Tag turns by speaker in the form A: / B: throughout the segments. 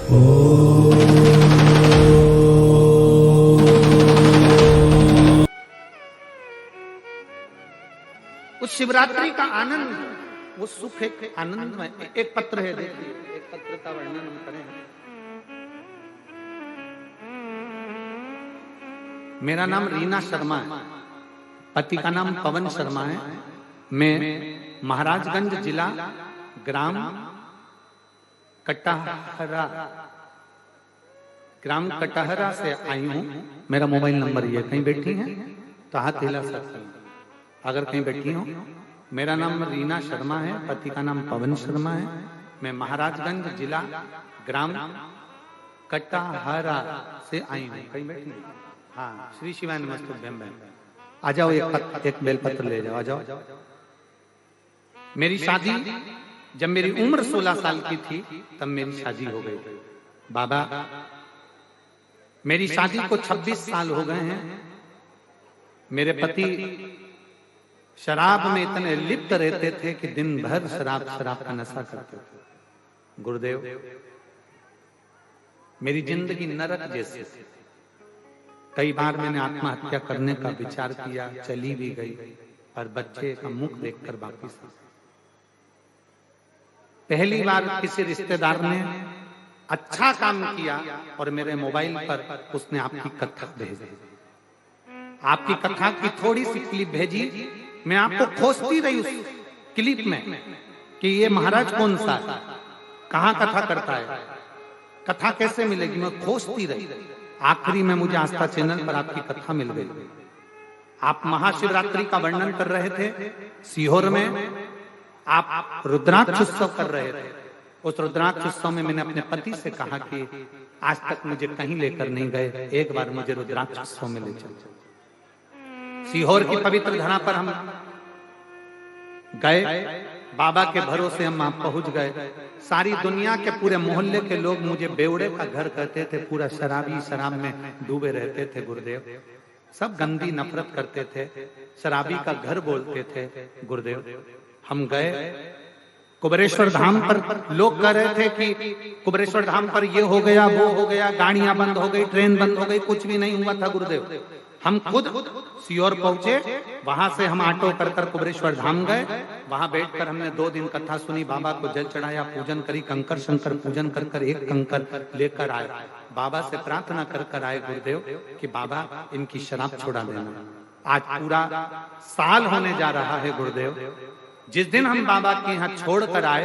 A: उस शिवरात्रि का आनंद, वो सुख एक आनंद में। एक पत्र है, देखिए एक पत्र का वर्णन हम करें। मेरा नाम रीना शर्मा है, पति का नाम पवन शर्मा है। मैं महाराजगंज जिला ग्राम कटहरा से आई हूँ। मेरा मोबाइल नंबर ये, कहीं बैठी हैं तो हाथ हिला सकती हैं अगर कहीं बैठी हो। मेरा नाम रीना शर्मा है, पति का नाम पवन शर्मा है। मैं महाराजगंज जिला ग्राम कटहरा से आई हूँ। कहीं बैठी? हाँ, श्री शिवाय नमस्तुभ्यं। आ जाओ, एक बेलपत्र ले जाओ, आ जाओ। मेरी शादी जब मेरी उम्र 16 साल की थी तब मेरी शादी हो गई। बाबा, मेरी शादी को 26 साल हो गए हैं। मेरे पति शराब में इतने लिप्त रहते थे कि दिन भर शराब का नशा करते थे। गुरुदेव, मेरी जिंदगी नरक जैसी थी। कई बार मैंने आत्महत्या करने का विचार किया, चली भी गई, पर बच्चे का मुख देखकर वापिस आ। पहली बार किसी रिश्तेदार ने अच्छा काम किया और मेरे मोबाइल पर उसने आपकी कथा भेजी। आपकी कथा की थोड़ी सी क्लिप भेजी। मैं आपको खोजती रही उस क्लिप में कि ये महाराज कौन सा है, कहां कथा करता है, कथा कैसे मिलेगी। मैं खोजती रही। आखिरी में मुझे आस्था चैनल पर आपकी कथा मिल गई। आप महाशिवरात्रि का वर्णन कर रहे थे सीहोर में। आप रुद्राक्ष उत्सव कर रहे थे। उस रुद्राक्ष उत्सव में मैंने अपने पति से कहा कि आज तक मुझे कहीं लेकर नहीं गए, एक बार मुझे रुद्राक्ष उत्सव में ले चलो। सीहोर की पवित्र धरा पर हम गए, बाबा के भरोसे हम वहां पहुंच गए। सारी दुनिया के पूरे मोहल्ले के लोग मुझे बेवड़े का घर कहते थे। पूरा शराब में डूबे रहते थे। गुरुदेव, सब गंदी नफरत करते थे, शराबी का घर बोलते थे। गुरुदेव, हम गए कुबेरेश्वर धाम पर। लोग कह रहे थे कि कुबेरेश्वर धाम पर ये हो गया, वो हो गया, गाड़ियां बंद हो गई, ट्रेन बंद हो गई, कुछ भी नहीं हुआ था। गुरुदेव, हम खुद सीहोर पहुंचे, वहां से हम ऑटो कर कुबेरेश्वर धाम गए। वहां बैठकर हमने 2 दिन कथा सुनी, बाबा को जल चढ़ाया, पूजन करी, कंकर शंकर पूजन कर एक कंकर लेकर आए। बाबा से प्रार्थना कर आए गुरुदेव कि बाबा इनकी शराब छुड़ा देना। आज पूरा साल होने जा रहा है गुरुदेव। जिस दिन हम बाबा के यहाँ छोड़ कर आए,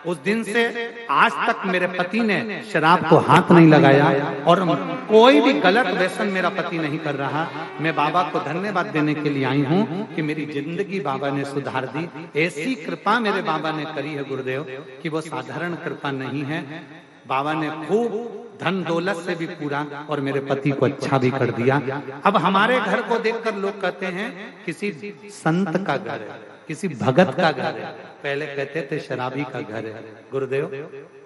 A: उस दिन से आज तक मेरे पति ने शराब को हाथ नहीं लगाया और कोई भी गलत व्यसन मेरा पति नहीं कर रहा। मैं बाबा को धन्यवाद देने के लिए आई हूँ कि मेरी जिंदगी बाबा ने सुधार दी। ऐसी कृपा मेरे बाबा ने करी है गुरुदेव कि वो साधारण कृपा नहीं है। बाबा ने खूब धन दौलत से भी पूरा और मेरे पति को अच्छा भी कर दिया। अब हमारे घर को देखकर लोग कहते हैं किसी संत का घर है, किसी भगत का घर है। पहले कहते थे शराबी का घर है। गुरुदेव,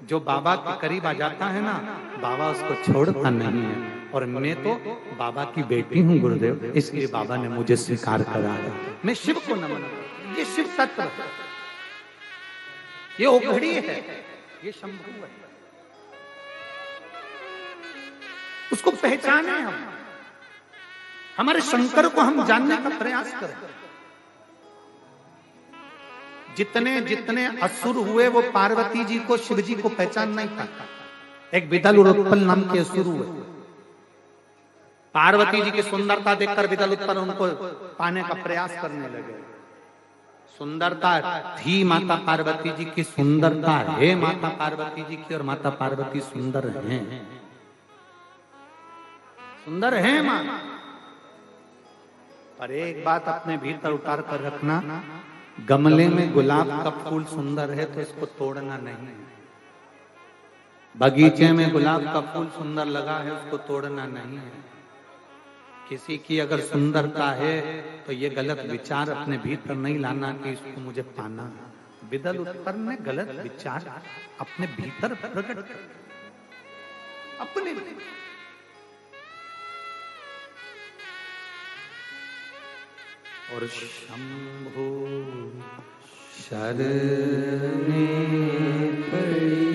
A: जो बाबा के करीब आ जाता है ना, बाबा उसको छोड़ता नहीं है। और मैं तो बाबा की बेटी हूँ गुरुदेव, इसलिए बाबा ने मुझे स्वीकार करा है। मैं शिव को नमन करता हूं। ये शिव तत्व है, ये ओघड़ी है, ये शंभु है। उसको पहचाने हम, हमारे शंकर को हम जानने का प्रयास करें। जितने जितने असुर हुए वो पार्वती जी को, शिव जी को पहचान नहीं पाता। एक विदल उत्पल नाम के असुर हुए, पार्वती जी की सुंदरता देखकर विदल उत्पल उनको पाने का प्रयास करने लगे। सुंदरता थी माता पार्वती जी की, सुंदरता है माता पार्वती जी की, और माता पार्वती सुंदर हैं, सुंदर है मां। पर एक बात अपने भीतर उतार कर रखना, गमले में गुलाब का फूल सुंदर है तो इसको तोड़ना नहीं। बगीचे में गुलाब का फूल सुंदर लगा है, उसको तोड़ना नहीं है। किसी की अगर सुंदरता है तो ये गलत विचार अपने भीतर नहीं लाना कि इसको मुझे पाना है। विदल उत्पल ने गलत विचार अपने भीतर प्रकट कर अपने और शंभु शरणे पड़ी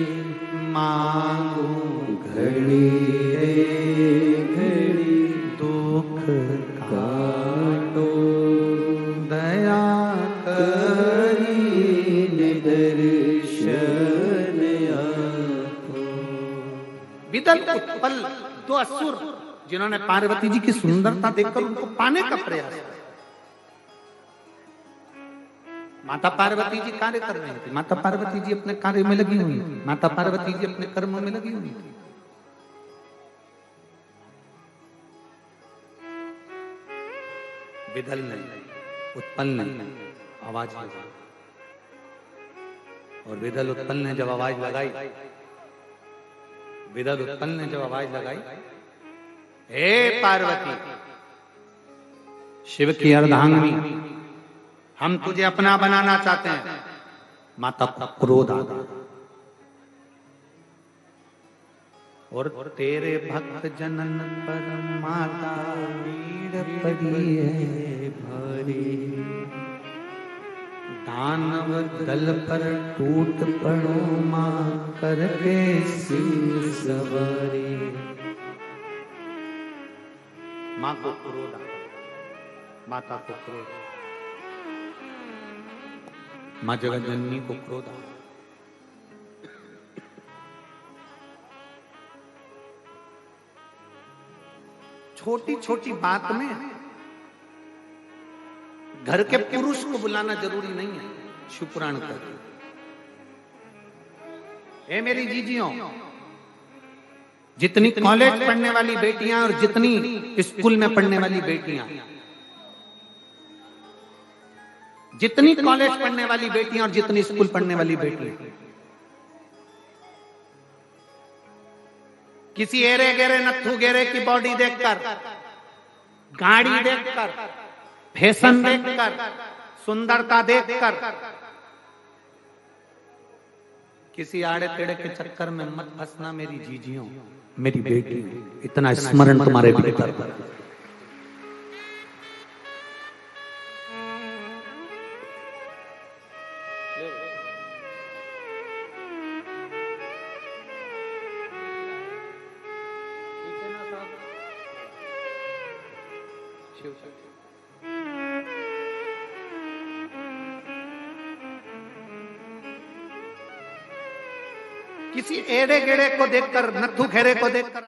A: मांगू
B: घड़ी रे घड़ी
A: दुख
B: काटो,
A: दया
B: करी निदर्शन आपो।
A: विदल उत्पल, दो असुर जिन्होंने पार्वती जी की सुंदरता देखकर उनको पाने का प्रयास किया। माता पार्वती जी कार्य कर रही थी, माता पार्वती जी अपने कार्य में लगी हुई थी, माता पार्वती जी अपने कर्म में लगी हुई थी। विदल ने, उत्पल ने आवाज लगाई, और विदल उत्पल ने जब आवाज लगाई, विदल उत्पल ने जब आवाज लगाई, हे पार्वती, शिव की अर्धांगिनी, हम तुझे अपना बनाना चाहते हैं। माता का क्रोध आ गया, और तेरे भक्त जनन पर माता पीड़ पड़ी है भारी, दानव दल पर टूट पड़ो मां करके सिंह सवारी। मां को क्रोध आ गया, माता को क्रोध, मां जगत जननी को क्रोध आ गया। छोटी छोटी बात में घर के पुरुष को बुलाना जरूरी नहीं है। शिवपुराण कहते हैं, ए मेरी जीजियों, जितनी कॉलेज पढ़ने वाली बेटियां और जितनी स्कूल में पढ़ने वाली बेटियां, जितनी कॉलेज पढ़ने वाली बेटियां और जितनी स्कूल पढ़ने वाली बेटियां, किसी एरे गेरे नत्थु गेरे की बॉडी देखकर, गाड़ी देखकर, फैशन देखकर, सुंदरता देखकर, किसी आड़े टेढ़े के चक्कर में मत फंसना मेरी जीजियों, मेरी बेटियों। इतना स्मरण तुम्हारे भीतर पर। किसी एड़े गेड़े को देखकर, नत्थु खेरे को देखकर